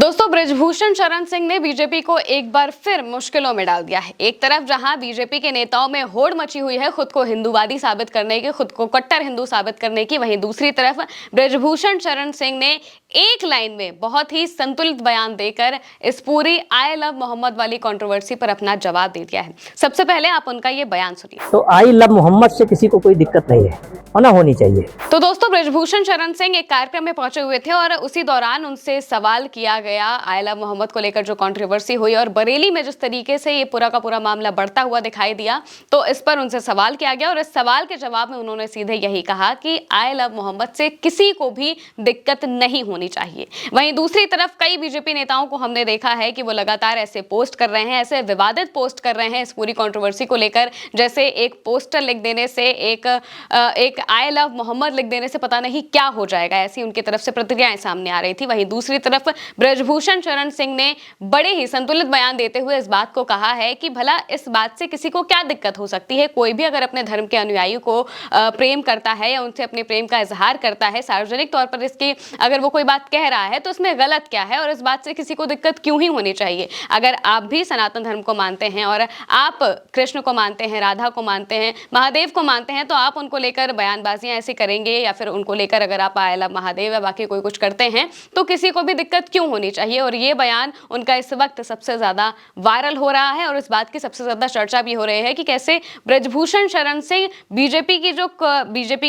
दोस्तों, बृजभूषण शरण सिंह ने बीजेपी को एक बार फिर मुश्किलों में डाल दिया है। एक तरफ जहां बीजेपी के नेताओं में होड़ मची हुई है खुद को हिंदूवादी साबित करने की, खुद को कट्टर हिंदू साबित करने की, वहीं दूसरी तरफ बृजभूषण शरण सिंह ने एक लाइन में बहुत ही संतुलित बयान देकर इस पूरी आई लव मोहम्मद वाली कंट्रोवर्सी पर अपना जवाब दे दिया है। सबसे पहले आप उनका ये बयान सुनिए। तो आई लव मोहम्मद से किसी को कोई दिक्कत नहीं है, होना होनी चाहिए। तो दोस्तों, बृजभूषण शरण सिंह एक कार्यक्रम में पहुंचे हुए थे और उसी दौरान उनसे सवाल किया गया आई लव मोहम्मद को लेकर जो कंट्रोवर्सी हुई और बरेली में जिस तरीके से ये पूरा का पूरा मामला बढ़ता हुआ दिखाई दिया, तो इस पर उनसे सवाल किया गया और इस सवाल के जवाब में उन्होंने सीधे यही कहा कि आई लव मोहम्मद से किसी को भी दिक्कत नहीं होनी चाहिए। वहीं दूसरी तरफ कई बीजेपी नेताओं को हमने देखा है कि वो लगातार ऐसे पोस्ट कर रहे हैं, ऐसे विवादित पोस्ट कर रहे हैं इस पूरी कंट्रोवर्सी को लेकर, जैसे एक पोस्टर लिख देने से, एक आई लव मोहम्मद लिख देने से पता नहीं क्या हो जाएगा, ऐसी उनकी तरफ से प्रतिक्रियाएं सामने आ रही थी। वहीं दूसरी तरफ बृजभूषण शरण सिंह ने बड़े ही संतुलित बयान देते हुए इस बात को कहा है कि भला इस बात से किसी को क्या दिक्कत हो सकती है। कोई भी अगर अपने धर्म के अनुयायी को प्रेम करता है या उनसे अपने प्रेम का इजहार करता है सार्वजनिक तौर पर, इसकी अगर वो कोई बात कह रहा है तो उसमें गलत क्या है और इस बात से किसी को दिक्कत क्यों ही होनी चाहिए। अगर आप भी सनातन धर्म को मानते हैं और आप कृष्ण को मानते हैं, राधा को मानते हैं, महादेव को मानते हैं, तो आप उनको लेकर बयानबाजियां ऐसी करेंगे या फिर उनको लेकर अगर आप आई लव महादेव या बाकी कोई कुछ करते हैं तो किसी को भी दिक्कत क्यों होनी चाहिए। और ये बयान उनका इस वक्त सबसे ज्यादा वायरल हो रहा है और इस बात की सबसे ज्यादा चर्चा भी हो रही है कि कैसे बृजभूषण शरण सिंह बीजेपी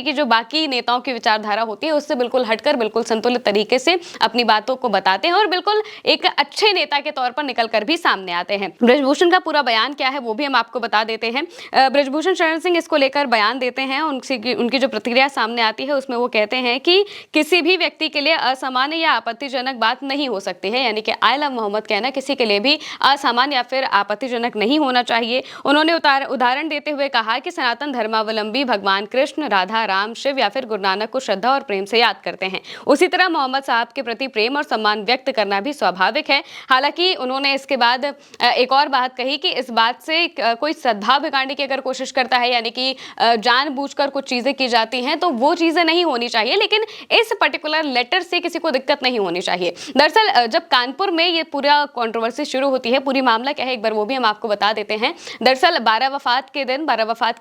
की जो बाकी नेताओं की विचारधारा होती है उससे बिल्कुल हटकर बिल्कुल संतुलित तरीके से अपनी बातों को बताते हैं और बिल्कुल एक अच्छे नेता के तौर पर निकलकर भी सामने आते हैं। बृजभूषण का पूरा बयान क्या है वो भी हम आपको बता देते हैं। बृजभूषण शरण सिंह इसको लेकर बयान देते हैं, उनकी जो प्रतिक्रिया सामने आती है उसमें वो कहते हैं कि किसी भी व्यक्ति के लिए असामान्य या आपत्तिजनक बात नहीं हो सकती है, यानी कि आई लव मोहम्मद कहना किसी के लिए भी असामान्य या फिर आपत्तिजनक नहीं होना चाहिए। उन्होंने उदाहरण देते हुए कहा कि सनातन धर्मावलंबी भगवान कृष्ण, राधा, राम, शिव या फिर गुरु नानक को श्रद्धा और प्रेम से याद करते हैं। उसी तरह मोहम्मद साहब के प्रति प्रेम और सम्मान व्यक्त करना भी स्वाभाविक है। हालांकि उन्होंने इसके बाद एक और बात कही कि इस बात से कोई सद्भाव बिगाड़ने की अगर कोशिश करता है, यानी कि जानबूझकर कुछ चीजें की जाती हैं, तो वो चीजें नहीं होनी चाहिए, लेकिन इस पर्टिकुलर लेटर से किसी को दिक्कत नहीं होनी चाहिए। दरअसल जब कानपुर में ये पूरा कंट्रोवर्सी शुरू होती है, पूरी मामला क्या है एक बार वो भी हम आपको बता देते हैं। दरअसल 12 वफात के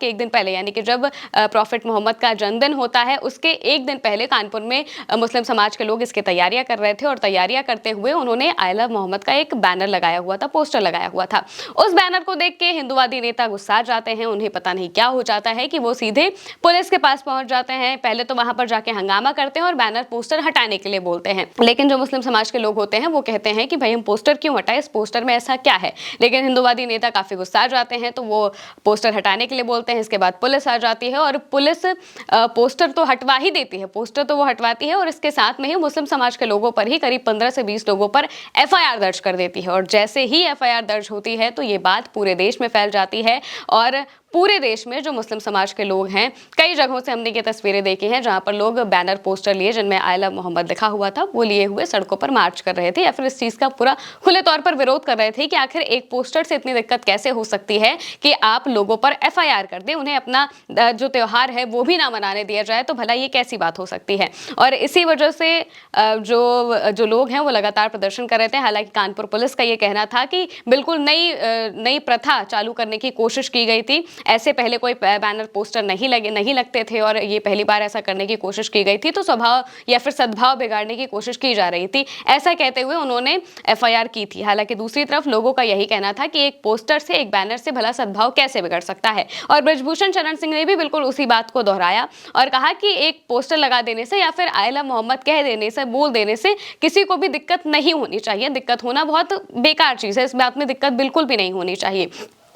एक दिन पहले, यानी कि जब प्रॉफिट मोहम्मद का जन्मदिन होता है उसके एक दिन पहले कानपुर में मुस्लिम समाज के लोग इसकी तैयारियां कर रहे थे और तैयारियां करते हुए उन्होंने आई लव मोहम्मद का एक बैनर लगाया हुआ था, पोस्टर लगाया हुआ था। उस बैनर को देख के हिंदूवादी नेता गुस्सा जाते हैं, उन्हें पता नहीं क्या हो जाता है कि वो सीधे पुलिस के पास पहुंच जाते हैं। पहले तो वहां पर जाके हंगामा करते हैं और बैनर पोस्टर हटाने के लिए बोलते हैं, लेकिन जो मुस्लिम समाज के लोग होते हैं वो कहते हैं कि भाई हम पोस्टर क्यों हटाए, इस पोस्टर में ऐसा क्या है। लेकिन हिंदूवादी नेता काफी गुस्सा जाते हैं तो वो पोस्टर हटाने के लिए बोलते हैं। इसके बाद पुलिस आ जाती है और पुलिस पोस्टर तो हटवा ही देती है, पोस्टर तो वो हटवाती है और इसके साथ में ही मुस्लिम समाज के लोगों पर ही करीब 15 से 20 लोगों पर एफआईआर दर्ज कर देती है। और जैसे ही एफआईआर दर्ज होती है तो ये बात पूरे देश में फैल जाती है और पूरे देश में जो मुस्लिम समाज के लोग हैं, कई जगहों से हमने ये तस्वीरें देखी हैं जहां पर लोग बैनर पोस्टर लिए जिनमें आई लव मोहम्मद लिखा हुआ था, वो लिए हुए सड़कों पर मार्च कर रहे थे या फिर इस चीज का पूरा खुले तौर पर विरोध कर रहे थे कि आखिर एक पोस्टर से इतनी दिक्कत कैसे हो सकती है कि आप लोगों पर एफआईआर कर दें, उन्हें अपना जो त्योहार है वो भी ना मनाने दिया जाए, तो भला ये कैसी बात हो सकती है। और इसी वजह से जो लोग हैं वो लगातार प्रदर्शन कर रहे थे। हालांकि कानपुर पुलिस का ये कहना था कि बिल्कुल नई प्रथा चालू करने की कोशिश की गई थी, ऐसे पहले कोई बैनर पोस्टर नहीं लगते थे और ये पहली बार ऐसा करने की कोशिश की गई थी, तो स्वभाव या फिर सद्भाव बिगाड़ने की कोशिश की जा रही थी, ऐसा कहते हुए उन्होंने एफआईआर की थी। हालांकि दूसरी तरफ लोगों का यही कहना था कि एक पोस्टर से, एक बैनर से भला सद्भाव कैसे बिगड़ सकता है। और बृजभूषण शरण सिंह ने भी बिल्कुल उसी बात को दोहराया और कहा कि एक पोस्टर लगा देने से या फिर आई लव मोहम्मद कह देने से, बोल देने से किसी को भी दिक्कत नहीं होनी चाहिए। दिक्कत होना बहुत बेकार चीज है, इस बात में दिक्कत बिल्कुल भी नहीं होनी चाहिए।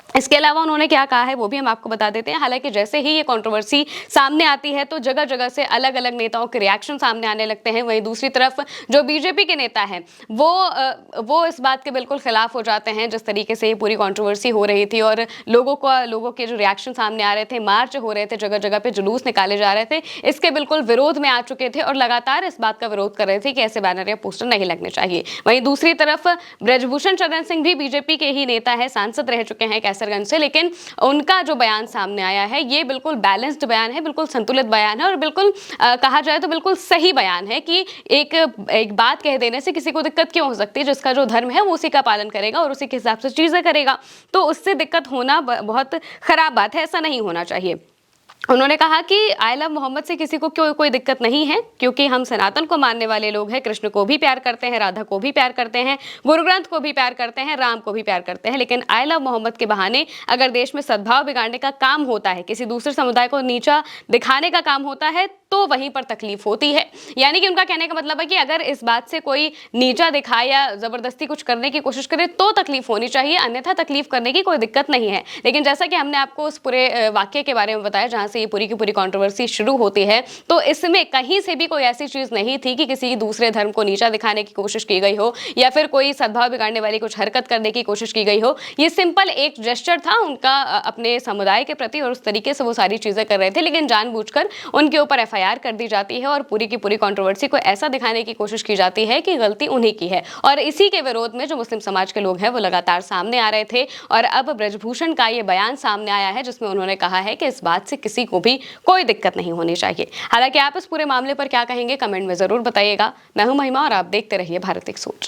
इसके अलावा उन्होंने क्या कहा है वो भी हम आपको बता देते हैं। हालांकि जैसे ही ये कंट्रोवर्सी सामने आती है तो जगह जगह से अलग अलग नेताओं के रिएक्शन सामने आने लगते हैं। वहीं दूसरी तरफ जो बीजेपी के नेता हैं वो इस बात के बिल्कुल खिलाफ हो जाते हैं जिस तरीके से ये पूरी कंट्रोवर्सी हो रही थी और लोगों के जो रिएक्शन सामने आ रहे थे, मार्च हो रहे थे, जगह जगह पे जुलूस निकाले जा रहे थे, इसके बिल्कुल विरोध में आ चुके थे और लगातार इस बात का विरोध कर रहे थे कि ऐसे बैनर या पोस्टर नहीं लगने चाहिए। वहीं दूसरी तरफ बृजभूषण शरण सिंह भी बीजेपी के ही नेता है, सांसद रह चुके हैं, एक ऐसे पत्थरगंज से, लेकिन उनका जो बयान सामने आया है ये बिल्कुल बैलेंस्ड बयान है, बिल्कुल संतुलित बयान है और बिल्कुल कहा जाए तो बिल्कुल सही बयान है कि एक बात कह देने से किसी को दिक्कत क्यों हो सकती है। जिसका जो धर्म है वो उसी का पालन करेगा और उसी के हिसाब से चीजें करेगा, तो उससे दिक्कत होना बहुत खराब बात है, ऐसा नहीं होना चाहिए। उन्होंने कहा कि आयला मोहम्मद से किसी को कोई दिक्कत नहीं है, क्योंकि हम सनातन को मानने वाले लोग हैं, कृष्ण को भी प्यार करते हैं, राधा को भी प्यार करते हैं, गुरु ग्रंथ को भी प्यार करते हैं, राम को भी प्यार करते हैं। लेकिन आयला मोहम्मद के बहाने अगर देश में सद्भाव बिगाड़ने का काम होता है, किसी दूसरे समुदाय को नीचा दिखाने का काम होता है, तो वहीं पर तकलीफ होती है। यानी कि उनका कहने का मतलब है कि अगर इस बात से कोई नीचा दिखाए या जबरदस्ती कुछ करने की कोशिश करे तो तकलीफ होनी चाहिए, अन्यथा तकलीफ करने की कोई दिक्कत नहीं है। लेकिन जैसा कि हमने आपको उस पूरे वाक्य के बारे में बताया जहां से ये पूरी की पूरी कंट्रोवर्सी शुरू होती है, तो इसमें कहीं से भी कोई ऐसी चीज नहीं थी कि किसी दूसरे धर्म को नीचा दिखाने की कोशिश की गई हो या फिर कोई सद्भाव बिगाड़ने वाली कुछ हरकत करने की कोशिश की गई हो। ये सिंपल एक जेस्चर था उनका अपने समुदाय के प्रति और उस तरीके से वो सारी चीजें कर रहे थे, लेकिन जानबूझकर उनके ऊपर एफआईआर कर दी जाती है और पूरी की पूरी कंट्रोवर्सी को ऐसा दिखाने की कोशिश की जाती है कि गलती उन्हीं की है। और इसी के विरोध में जो मुस्लिम समाज के लोग हैं वो लगातार सामने आ रहे थे और अब ब्रजभूषण का ये बयान सामने आया है जिसमें उन्होंने कहा है कि इस बात से किसी को भी कोई दिक्कत नहीं होनी चाहिए। हालांकि आप इस पूरे मामले पर क्या कहेंगे कमेंट में जरूर बताइएगा। मैं हूं महिमा और आप देखते रहिए भारत एक सोच।